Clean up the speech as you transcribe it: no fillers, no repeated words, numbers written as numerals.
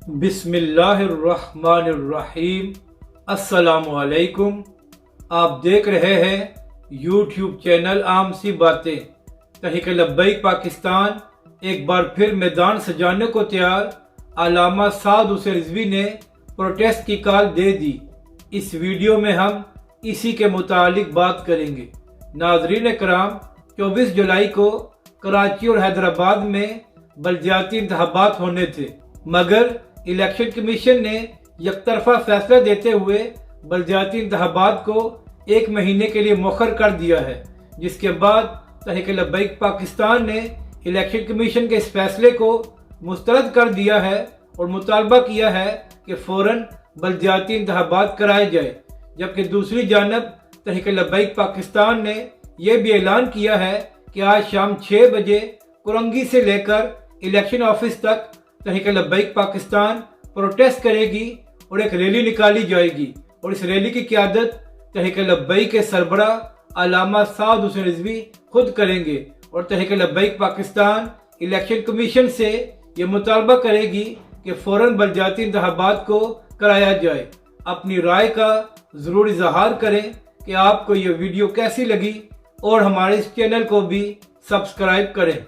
بسم اللہ الرحمن الرحیم۔ السلام علیکم۔ آپ دیکھ رہے ہیں یوٹیوب چینل عام سی باتیں۔ تحریک لبیک پاکستان ایک بار پھر میدان سجانے کو تیار۔ علامہ سعد حسین رضوی نے پروٹیسٹ کی کال دے دی۔ اس ویڈیو میں ہم اسی کے متعلق بات کریں گے۔ ناظرین کرام، 24 جولائی کو کراچی اور حیدرآباد میں بلدیاتی انتخابات ہونے تھے، مگر الیکشن کمیشن نے یک طرفہ فیصلہ دیتے ہوئے بلدیاتی انتخابات کو 1 مہینے کے لیے مؤخر کر دیا ہے، جس کے بعد تحریک لبیک پاکستان نے الیکشن کمیشن کے اس فیصلے کو مسترد کر دیا ہے اور مطالبہ کیا ہے کہ فوراً بلدیاتی انتخابات کرائے جائے، جبکہ دوسری جانب تحریک لبیک پاکستان نے یہ بھی اعلان کیا ہے کہ آج شام 6 بجے کرنگی سے لے کر الیکشن آفس تک تحریک لبیک پاکستان پروٹیسٹ کرے گی اور ایک ریلی نکالی جائے گی، اور اس ریلی کی قیادت تحریک لبیک کے سربراہ علامہ سعد حسین رضوی خود کریں گے، اور تحریک لبیک پاکستان الیکشن کمیشن سے یہ مطالبہ کرے گی کہ فوراً بلدیاتی انتخابات کو کرایا جائے۔ اپنی رائے کا ضرور اظہار کریں کہ آپ کو یہ ویڈیو کیسی لگی، اور ہمارے اس چینل کو بھی سبسکرائب کریں۔